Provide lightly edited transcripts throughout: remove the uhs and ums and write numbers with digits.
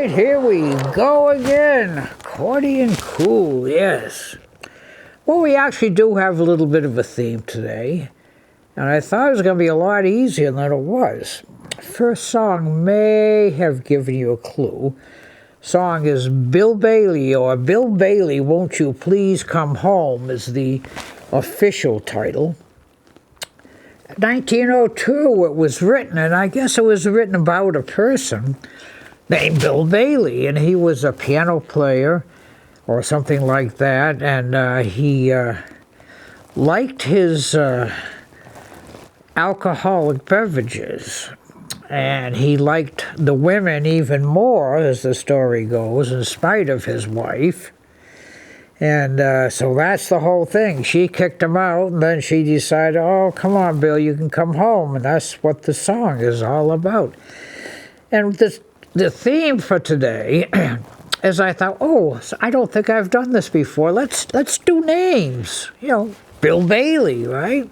right, here we go again. Accordion Cool, yes. Well, we actually do have a little bit of a theme today, and I thought it was going to be a lot easier than it was. First song may have given you a clue. Song is Bill Bailey, or Bill Bailey, Won't You Please Come Home is the official title. 1902 it was written, and I guess it was written about a person named Bill Bailey, and he was a piano player or something like that, and he liked his alcoholic beverages, and he liked the women even more, as the story goes, in spite of his wife. And so that's the whole thing. She kicked him out, and then she decided, oh, come on, Bill, you can come home. And that's what the song is all about. And the theme for today is, I thought, oh, I don't think I've done this before. Let's do names. You know, Bill Bailey, right?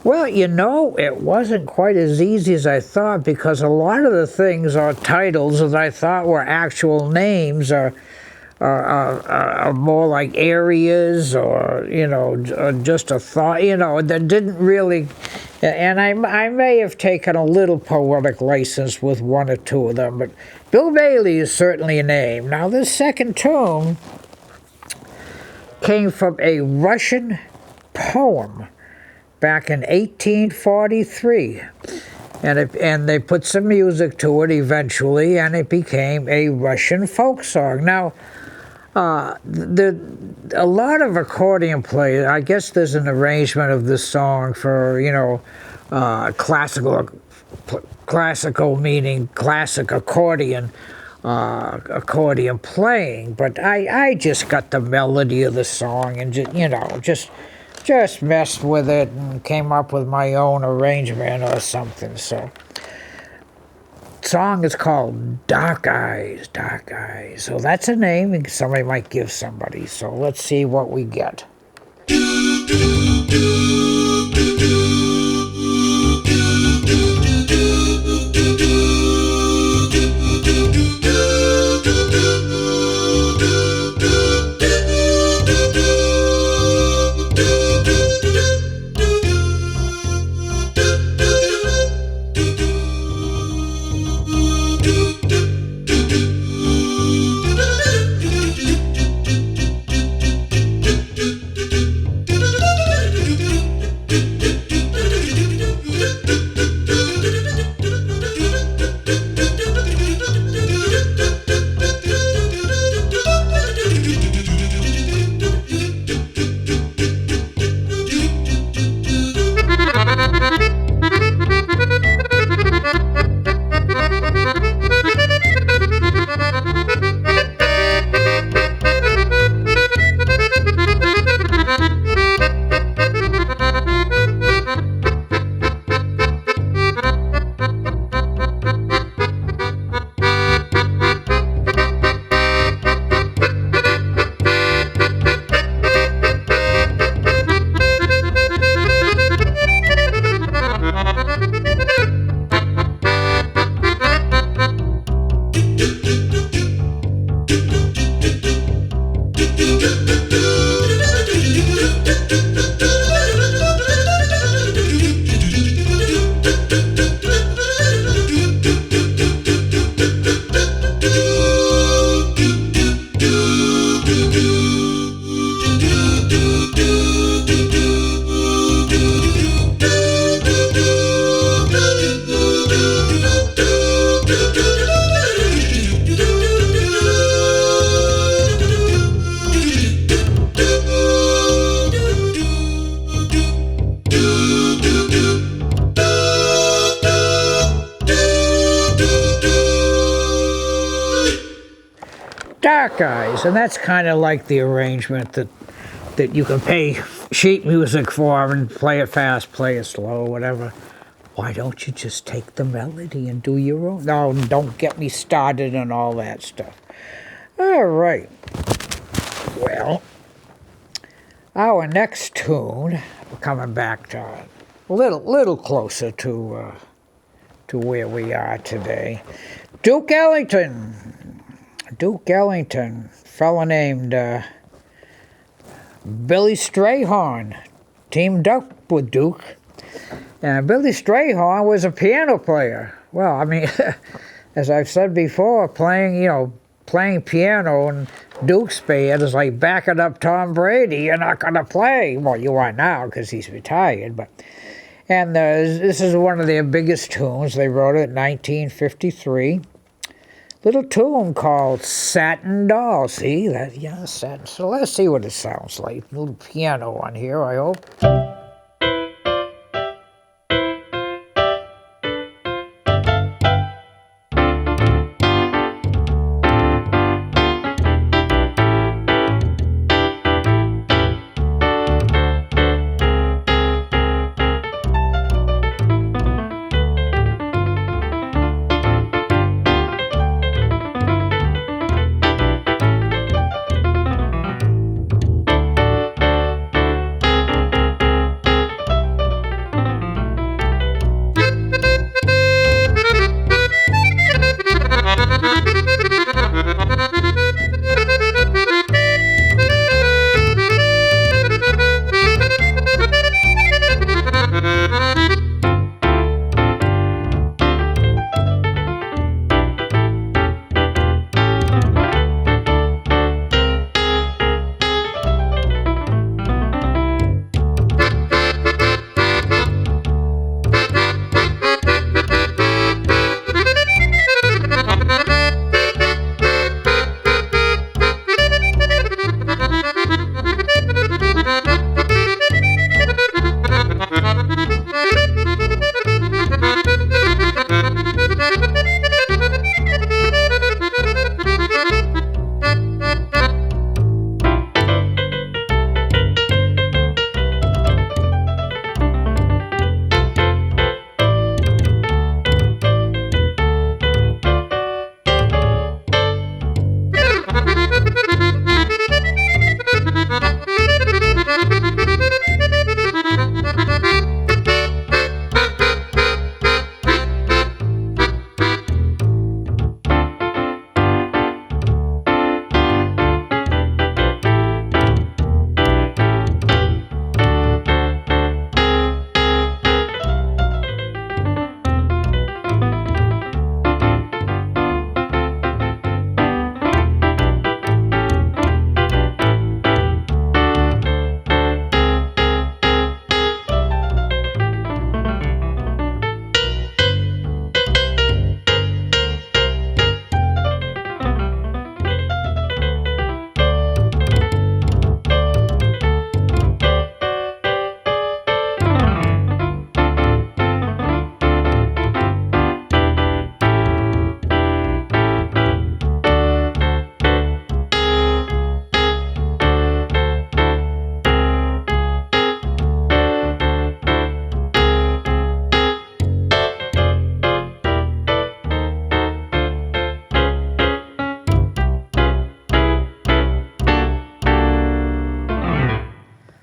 Well, you know, it wasn't quite as easy as I thought, because a lot of the things are titles that I thought were actual names, are more like areas, or, you know, just a thought, you know, that didn't really, and I may have taken a little poetic license with one or two of them, but Bill Bailey is certainly a name. Now, this second tune came from a Russian poem back in 1843. And they put some music to it eventually, and it became a Russian folk song. Now, a lot of accordion players, I guess there's an arrangement of this song for, you know, classical meaning classic accordion playing, but I just got the melody of the song and just messed with it and came up with my own arrangement or something. So, song is called Dark Eyes, Dark Eyes. So that's a name somebody might give somebody. So let's see what we get. Dark Eyes, and that's kind of like the arrangement that you can pay sheet music for and play it fast, play it slow, whatever. Why don't you just take the melody and do your own? No, don't get me started on all that stuff. All right. Well, our next tune, we're coming back to a little closer to to where we are today. Duke Ellington, fellow named Billy Strayhorn, teamed up with Duke. And Billy Strayhorn was a piano player. Well, I mean, as I've said before, playing piano in Duke's band is like backing up Tom Brady. You're not going to play. Well, you are now because he's retired. And this is one of their biggest tunes. They wrote it in 1953. Little tune called Satin Doll. See that? Yeah, satin. So let's see what it sounds like. A little piano on here, I hope.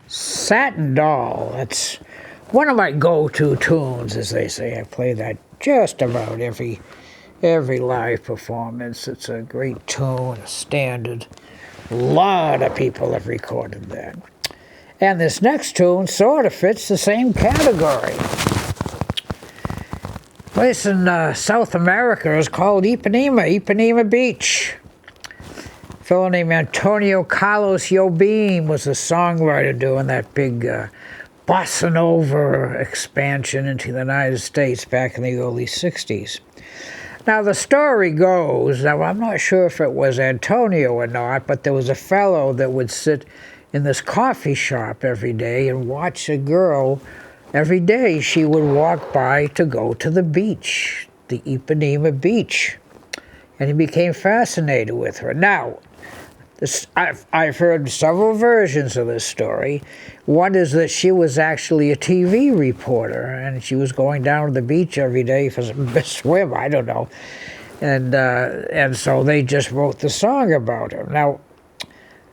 Satin Doll, that's one of my go-to tunes, as they say. I play that just about every live performance. It's a great tune, a standard. A lot of people have recorded that. And this next tune sort of fits the same category. Place in South America is called Ipanema Beach. A fellow named Antonio Carlos Jobim was a songwriter doing that big bossa nova expansion into the United States back in the early 60s. Now the story goes, now I'm not sure if it was Antonio or not, but there was a fellow that would sit in this coffee shop every day and watch a girl. Every day she would walk by to go to the beach, the Ipanema Beach. And he became fascinated with her. Now, I've heard several versions of this story. One is that she was actually a TV reporter, and she was going down to the beach every day for a swim, I don't know. And so they just wrote the song about her. Now,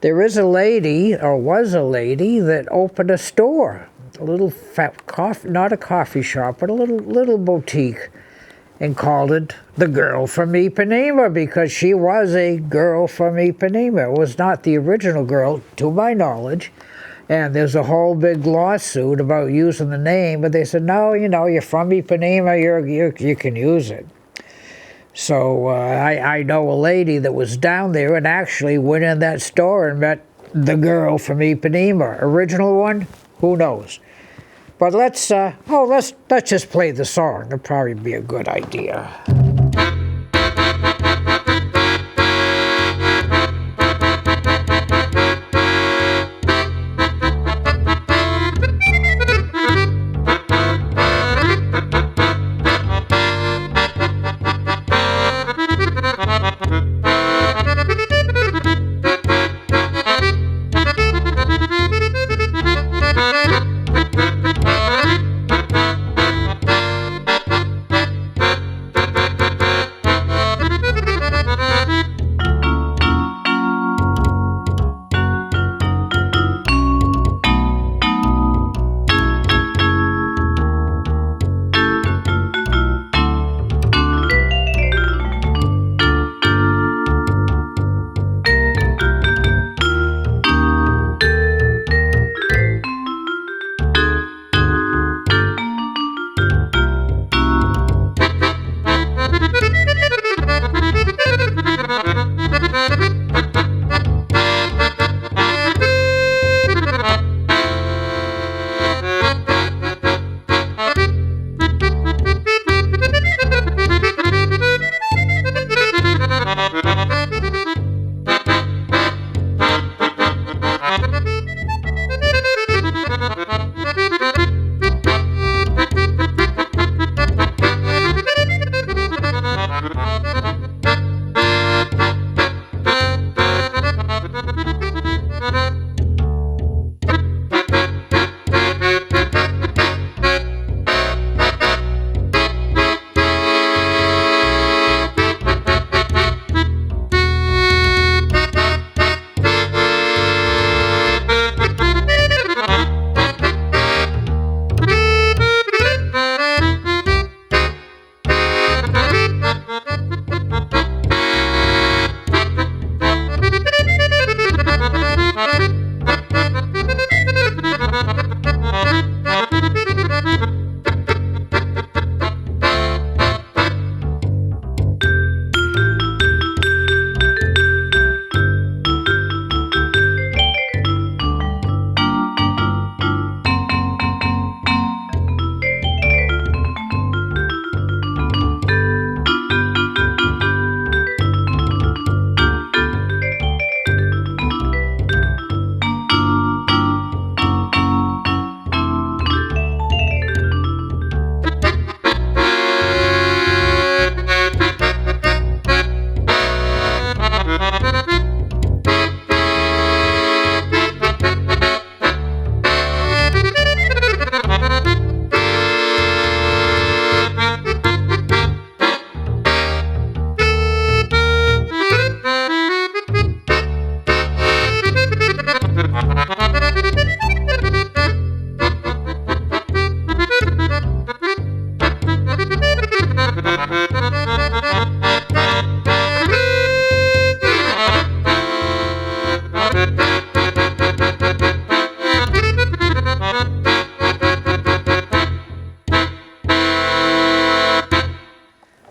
there is a lady, or was a lady, that opened a store, a little not a coffee shop, but a little boutique. and called it The Girl from Ipanema, because she was a girl from Ipanema. It was not the original girl, to my knowledge. And there's a whole big lawsuit about using the name, but they said, no, you're from Ipanema, you can use it. So I know a lady that was down there and actually went in that store and met the girl from Ipanema. Original one? Who knows? But let's just play the song. It'll probably be a good idea.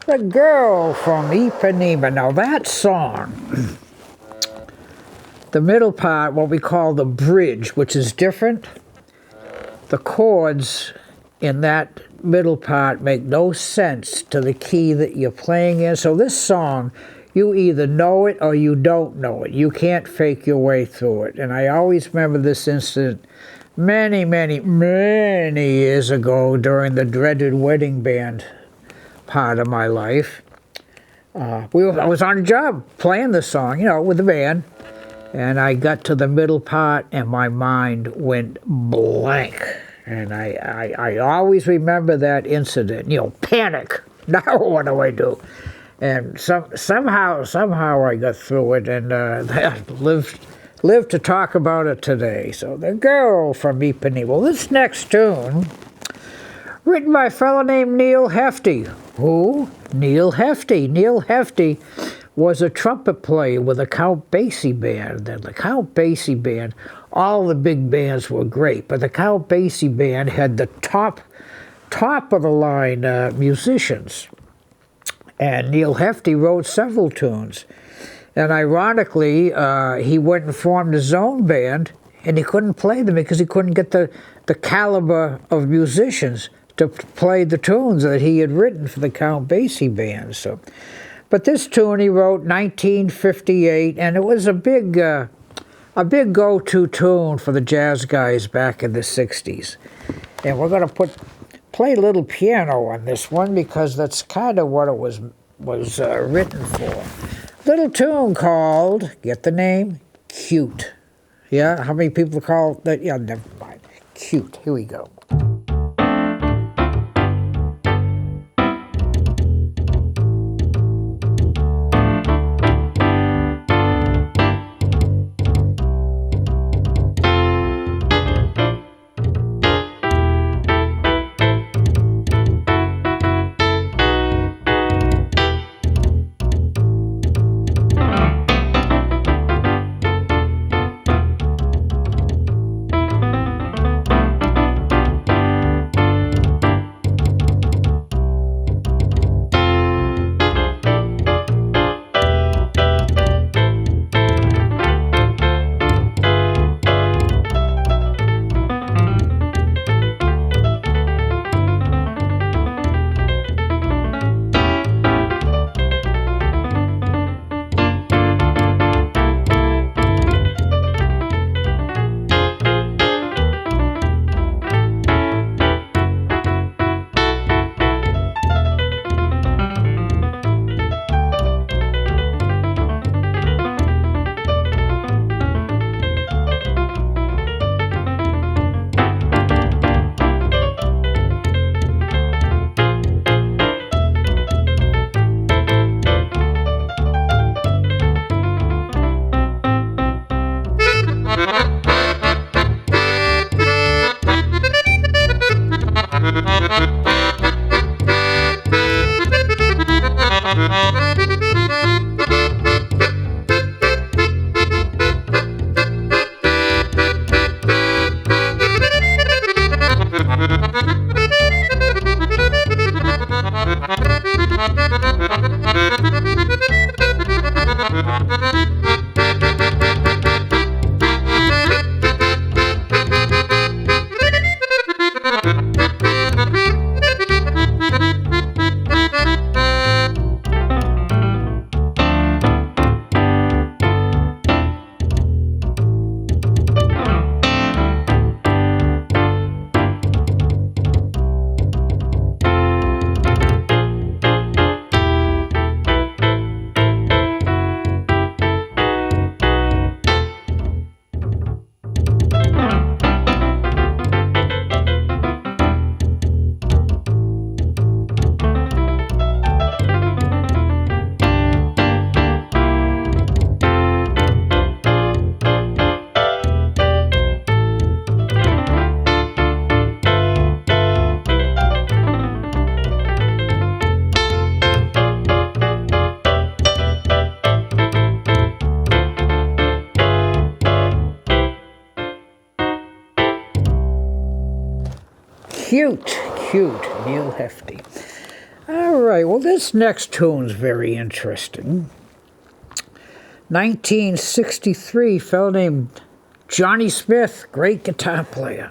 The Girl from Ipanema. Now that song, the middle part, what we call the bridge, which is different, the chords in that middle part make no sense to the key that you're playing in. So this song, you either know it or you don't know it. You can't fake your way through it. And I always remember this incident many, many, many years ago during the dreaded wedding band part of my life. I was on a job playing this song, with the band, and I got to the middle part and my mind went blank. And I always remember that incident, panic. Now what do I do? And somehow I got through it and lived to talk about it today. So The Girl from Ipanema. Well, this next tune Written by a fellow named Neil Hefti. Who? Neil Hefti. Neil Hefti was a trumpet player with the Count Basie Band. And the Count Basie Band, all the big bands were great, but the Count Basie Band had the top of the line musicians. And Neil Hefti wrote several tunes. And ironically, he went and formed his own band, and he couldn't play them because he couldn't get the caliber of musicians to play the tunes that he had written for the Count Basie Band. So, but this tune he wrote 1958, and it was a big go-to tune for the jazz guys back in the 60s. And we're going to play a little piano on this one because that's kind of what it was written for. Little tune called, get the name, Cute. Yeah, how many people call that? Yeah, never mind. Cute. Here we go. Cute, Neil Hefti. All right, well, this next tune's very interesting. 1963, a fellow named Johnny Smith, great guitar player.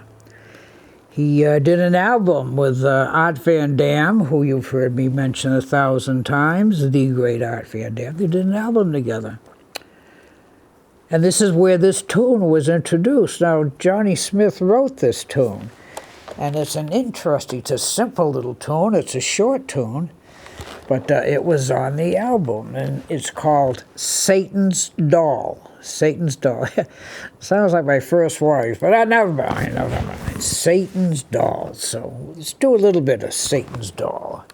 He did an album with Art Van Dam, who you've heard me mention 1,000 times, the great Art Van Dam. They did an album together. And this is where this tune was introduced. Now, Johnny Smith wrote this tune. And it's it's a simple little tune. It's a short tune, but it was on the album, and it's called Satan's Doll. Satan's Doll. Sounds like my first wife, but never mind. Satan's Doll. So let's do a little bit of Satan's Doll.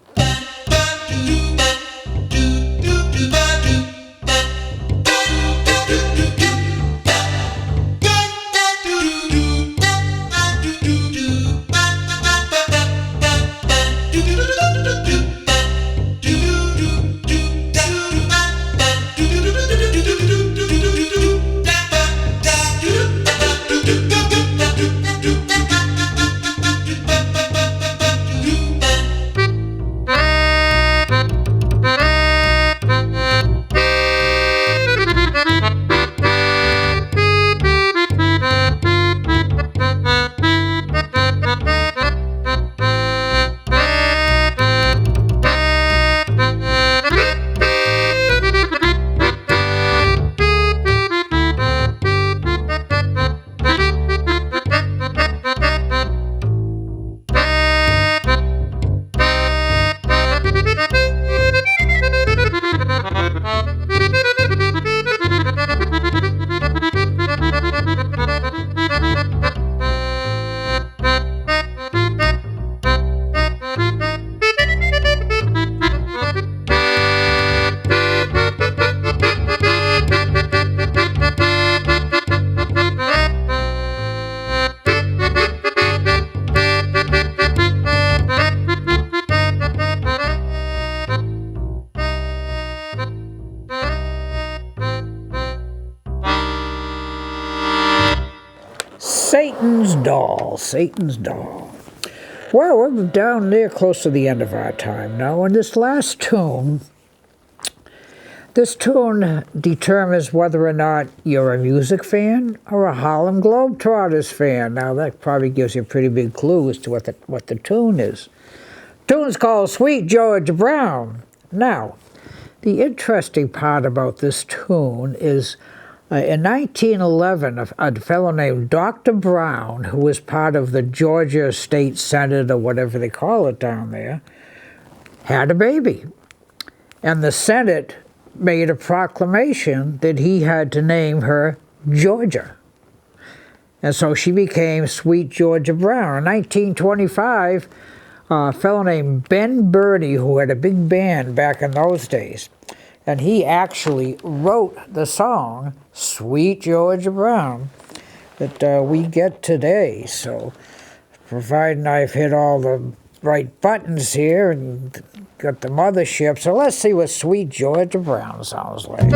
Satan's Doll, Satan's Doll. Well, we're down there close to the end of our time now, and this tune determines whether or not you're a music fan or a Harlem Globetrotters fan. Now, that probably gives you a pretty big clue as to what the tune is. The tune's called Sweet Georgia Brown. Now, the interesting part about this tune is in 1911, a fellow named Dr. Brown, who was part of the Georgia State Senate, or whatever they call it down there, had a baby. And the Senate made a proclamation that he had to name her Georgia. And so she became Sweet Georgia Brown. In 1925, a fellow named Ben Birdie, who had a big band back in those days, and he actually wrote the song Sweet Georgia Brown that we get today. So, providing I've hit all the right buttons here and got the mothership, so let's see what Sweet Georgia Brown sounds like.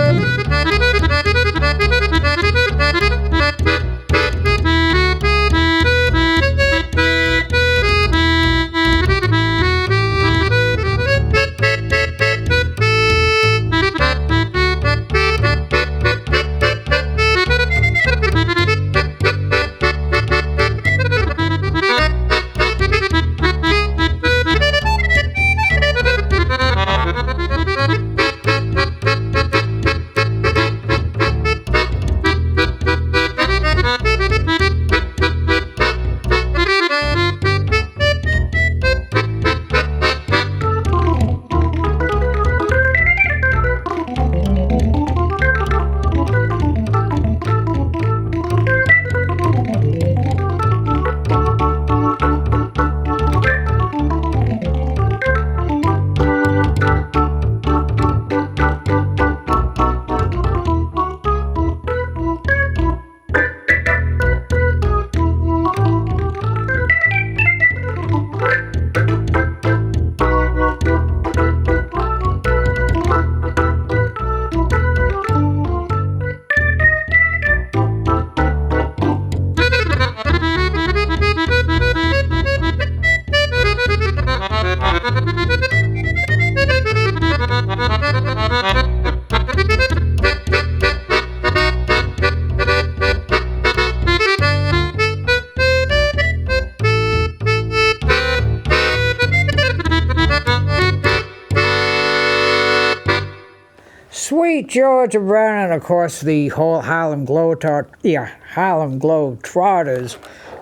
Sweet Georgia Brown, and of course the whole Harlem Globetrotters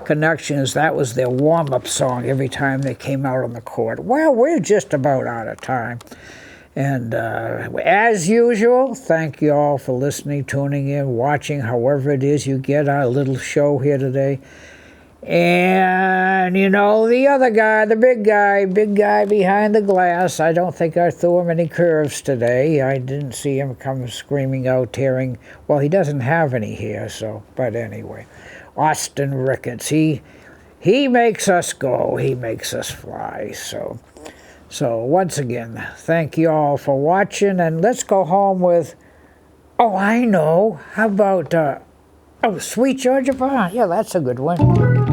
connections, that was their warm-up song every time they came out on the court. Well, we're just about out of time. And as usual, thank you all for listening, tuning in, watching, however it is you get our little show here today. And, you know, the other guy, the big guy behind the glass, I don't think I threw him any curves today. I didn't see him come screaming out, tearing. Well, he doesn't have any here, so, but anyway. Austin Ricketts, he makes us go, he makes us fly, so once again, thank you all for watching, and let's go home with, oh, I know, how about, Sweet Georgia Brown? Yeah, that's a good one.